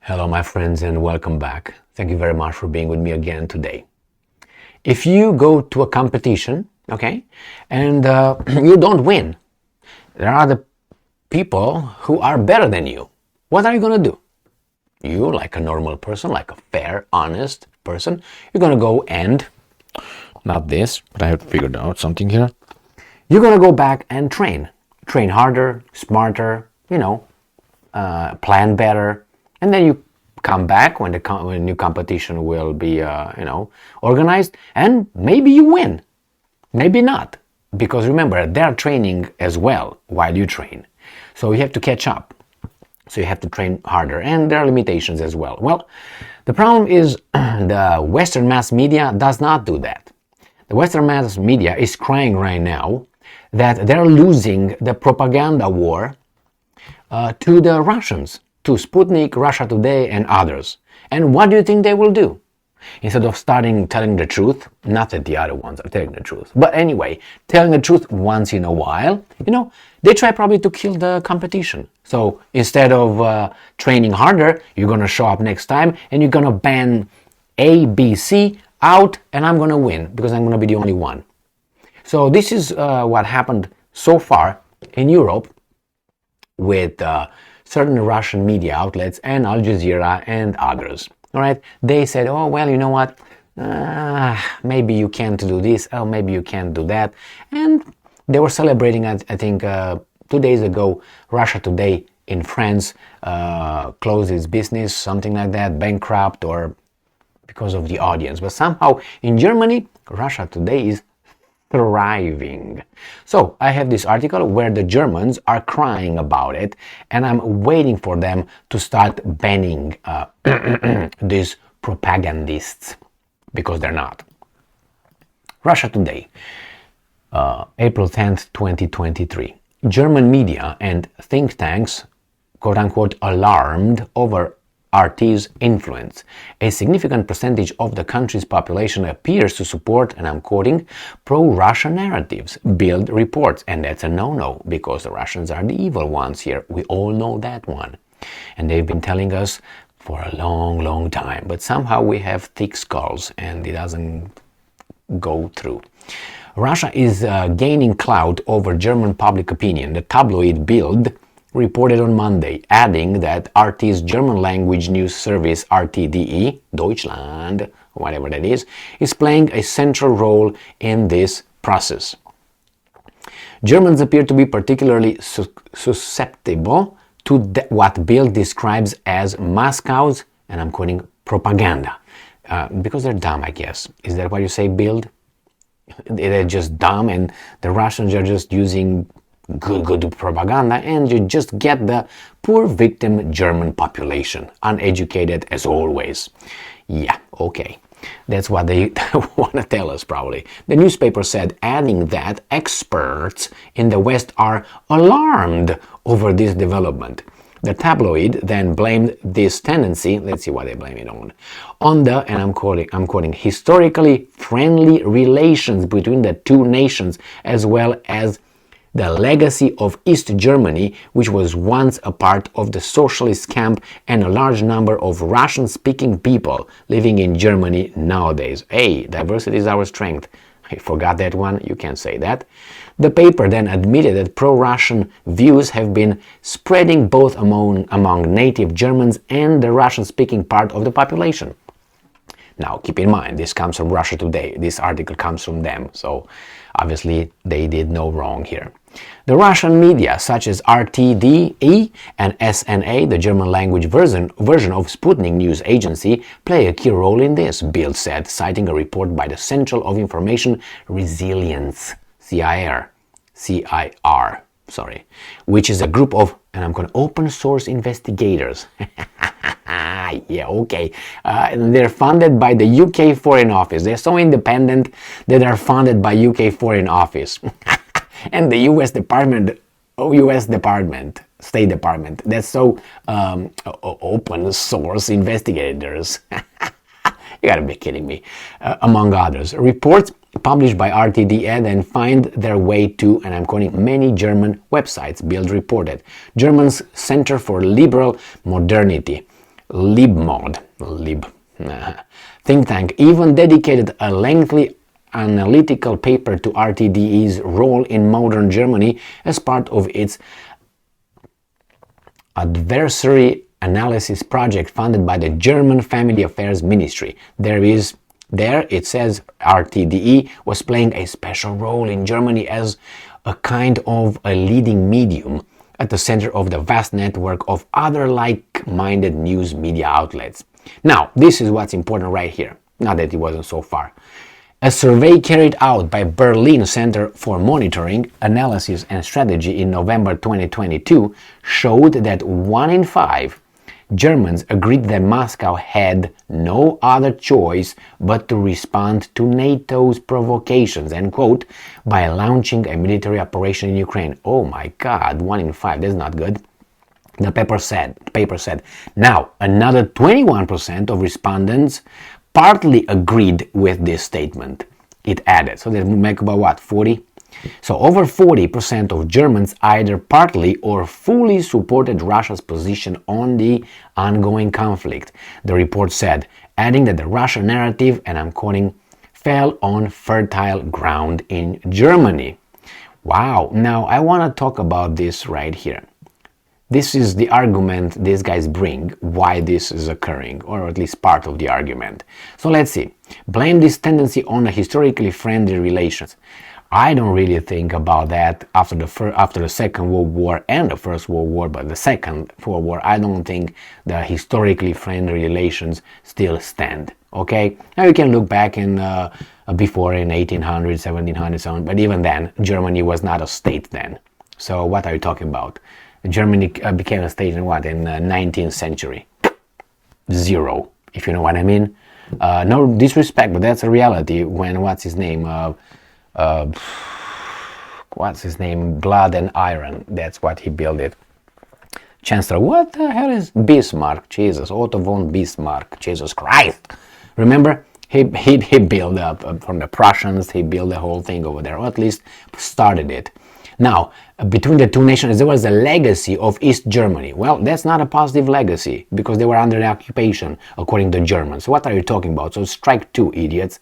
Hello, my friends, and welcome back. Thank you very much for being with me again today. If you go to a competition, okay, and you don't win, there are other people who are better than you. What are you going to do? You, like a normal person, like a fair, honest person, you're going to go and, not this, but I have figured out something here. You're going to go back and train. Train harder, smarter, plan better, and then you come back when the new competition will be organized, and maybe you win, maybe not, because remember, they're training as well while you train, so you have to catch up, so you have to train harder, and there are limitations as well. Well, the problem is the Western mass media does not do that. The Western mass media is crying right now that they're losing the propaganda war to the Russians, to Sputnik, Russia Today, and others. And what do you think they will do? Instead of starting telling the truth, not that the other ones are telling the truth, but anyway, telling the truth once in a while, they try probably to kill the competition. So instead of training harder, you're going to show up next time and you're going to ban A, B, C out, and I'm going to win because I'm going to be the only one. So this is what happened so far in Europe with certain Russian media outlets and Al Jazeera and others. All right, they said, oh, well, you know what, maybe you can't do this, oh, maybe you can't do that. And they were celebrating, I think 2 days ago, Russia Today in France closed its business, something like that, bankrupt, or because of the audience. But somehow in Germany, Russia Today is thriving. So I have this article where the Germans are crying about it, and I'm waiting for them to start banning these propagandists, because they're not. Russia Today, April 10th, 2023. German media and think tanks, quote-unquote, alarmed over RT's influence. A significant percentage of the country's population appears to support, and I'm quoting, pro-Russia narratives, Bild reports. And that's a no-no, because the Russians are the evil ones here. We all know that one. And they've been telling us for a long, long time. But somehow we have thick skulls and it doesn't go through. Russia is gaining clout over German public opinion. The tabloid Bild reported on Monday, adding that RT's German language news service RTDE, Deutschland, whatever that is playing a central role in this process. Germans appear to be particularly susceptible to what Bild describes as Moscow's, and I'm quoting, propaganda. Because they're dumb, I guess. Is that what you say, Bild? They're just dumb, and the Russians are just using good propaganda, and you just get the poor victim German population, uneducated as always. Yeah, okay. That's what they want to tell us, probably. The newspaper said, adding that experts in the West are alarmed over this development. The tabloid then blamed this tendency, let's see what they blame it on the, and I'm quoting, historically friendly relations between the two nations, as well as the legacy of East Germany, which was once a part of the socialist camp, and a large number of Russian-speaking people living in Germany nowadays. Hey, diversity is our strength. I forgot that one, you can't say that. The paper then admitted that pro-Russian views have been spreading both among native Germans and the Russian-speaking part of the population. Now, keep in mind, this comes from Russia Today. This article comes from them, so obviously they did no wrong here. The Russian media, such as RTDE and SNA, the German language version of Sputnik news agency, play a key role in this, Bild said, citing a report by the Central of Information Resilience, CIR, which is a group of, and I'm going, open source investigators. Yeah, okay. They're funded by the UK Foreign Office. They're so independent that they're funded by UK Foreign Office. And the US State Department. That's so open source investigators. You gotta be kidding me. Among others, reports published by RTDE then find their way to, and I'm quoting, many German websites, Bild reported. Germany's Center for Liberal Modernity, Lib think tank even dedicated a lengthy analytical paper to RTDE's role in modern Germany as part of its adversary analysis project funded by the German Family Affairs Ministry. There it says RTDE was playing a special role in Germany as a kind of a leading medium at the center of the vast network of other like-minded news media outlets. Now, this is what's important right here, not that it wasn't so far. A survey carried out by Berlin Center for Monitoring, Analysis and Strategy in November 2022 showed that 1 in 5 Germans agreed that Moscow had no other choice but to respond to NATO's provocations, end quote, by launching a military operation in Ukraine. Oh my God, 1 in 5, that's not good. The paper said. Now, another 21% of respondents partly agreed with this statement. It added. So that would make about what, 40? So over 40% of Germans either partly or fully supported Russia's position on the ongoing conflict, the report said, adding that the Russian narrative, and I'm quoting, fell on fertile ground in Germany. Wow. Now, I want to talk about this right here. This is the argument these guys bring why this is occurring, or at least part of the argument. So let's see. Blame this tendency on a historically friendly relations. I don't really think about that after the Second World War and the First World War, but the Second World War, I don't think the historically friendly relations still stand. Okay? Now you can look back in before in 1800s, 1700s, so on, but even then, Germany was not a state then. So what are you talking about? Germany became a state in what? In the 19th century. Zero, if you know what I mean. No disrespect, but that's a reality when, what's his name, Blood and Iron, that's what he built it. Chancellor, what the hell is Bismarck? Jesus, Otto von Bismarck, Jesus Christ. Remember, he built up from the Prussians, he built the whole thing over there, or at least started it. Now, between the two nations, there was a legacy of East Germany. Well, that's not a positive legacy, because they were under the occupation, according to Germans. What are you talking about? So strike two, idiots,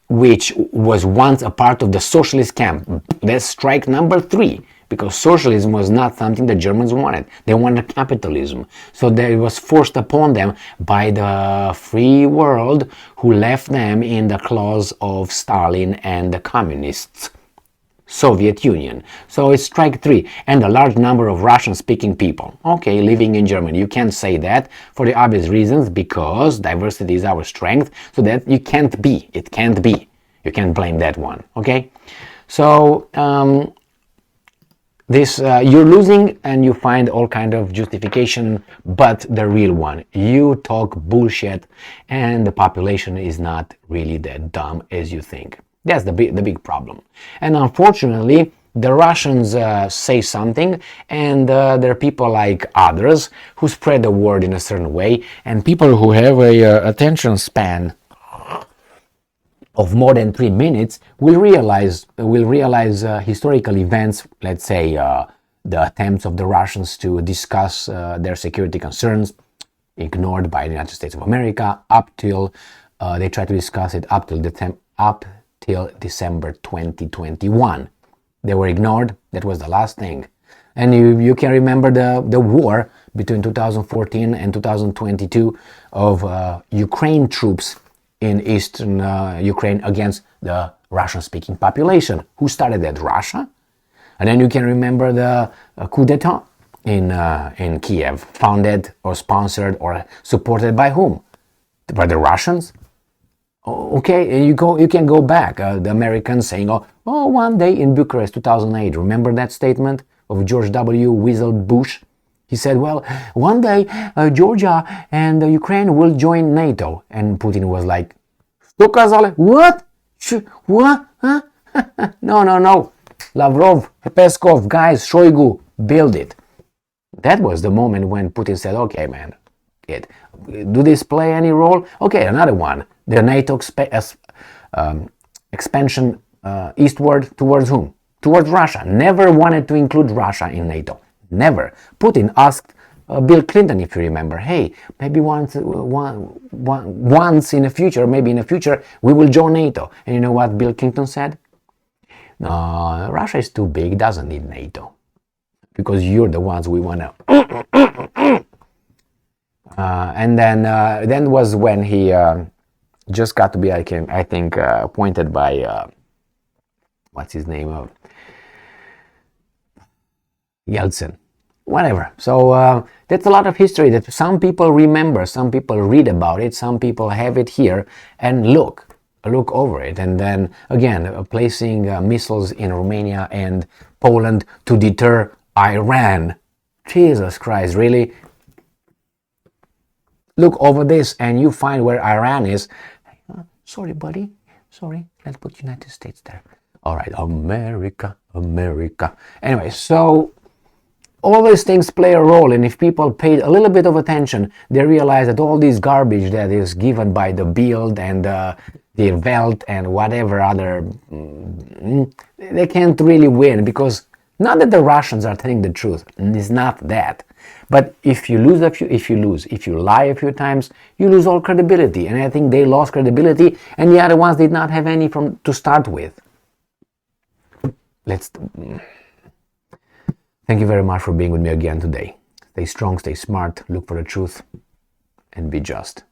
which was once a part of the socialist camp. That's strike number 3, because socialism was not something the Germans wanted. They wanted capitalism. So it was forced upon them by the free world, who left them in the claws of Stalin and the communists. Soviet Union. So it's strike 3, and a large number of Russian-speaking people. Okay, living in Germany. You can't say that for the obvious reasons, because diversity is our strength, so that it can't be. You can't blame that one, okay? So, you're losing and you find all kind of justification, but the real one. You talk bullshit and the population is not really that dumb as you think. That's the big problem. And unfortunately, the Russians say something, and there are people like others who spread the word in a certain way, and people who have a attention span of more than 3 minutes will realize historical events, let's say the attempts of the Russians to discuss their security concerns, ignored by the United States of America, up till they try to discuss it up till December 2021. They were ignored. That was the last thing. And you can remember the war between 2014 and 2022 of Ukraine troops in eastern Ukraine against the Russian-speaking population. Who started that? Russia? And then you can remember the coup d'etat in Kiev, founded or sponsored or supported by whom? By the Russians? Okay, you can go back. The Americans saying, oh, one day in Bucharest, 2008. Remember that statement of George W. Weasel Bush? He said, well, one day Georgia and Ukraine will join NATO. And Putin was like, what? What? Huh? No. Lavrov, Peskov, guys, Shoigu, build it. That was the moment when Putin said, okay, man, do this play any role? Okay, another one. The NATO expansion eastward towards whom? Towards Russia. Never wanted to include Russia in NATO. Never. Putin asked Bill Clinton, if you remember. Hey, maybe once in the future, maybe in the future, we will join NATO. And you know what Bill Clinton said? No, Russia is too big, doesn't need NATO. Because you're the ones we want to. And then was when he just got to be, I think, appointed by, what's his name? Yeltsin. Whatever. So that's a lot of history that some people remember, some people read about it, some people have it here and look over it. And then again, placing missiles in Romania and Poland to deter Iran. Jesus Christ, really? Look over this and you find where Iran is. Sorry, buddy. Sorry. Let's put United States there. All right. America. Anyway, so all these things play a role, and if people paid a little bit of attention, they realize that all this garbage that is given by the Bild and the Welt and whatever other, they can't really win, because not that the Russians are telling the truth, it's not that. But if you lie a few times, you lose all credibility, and I think they lost credibility, and the other ones did not have any to start with. Thank you very much for being with me again today. Stay strong, stay smart, look for the truth, and be just.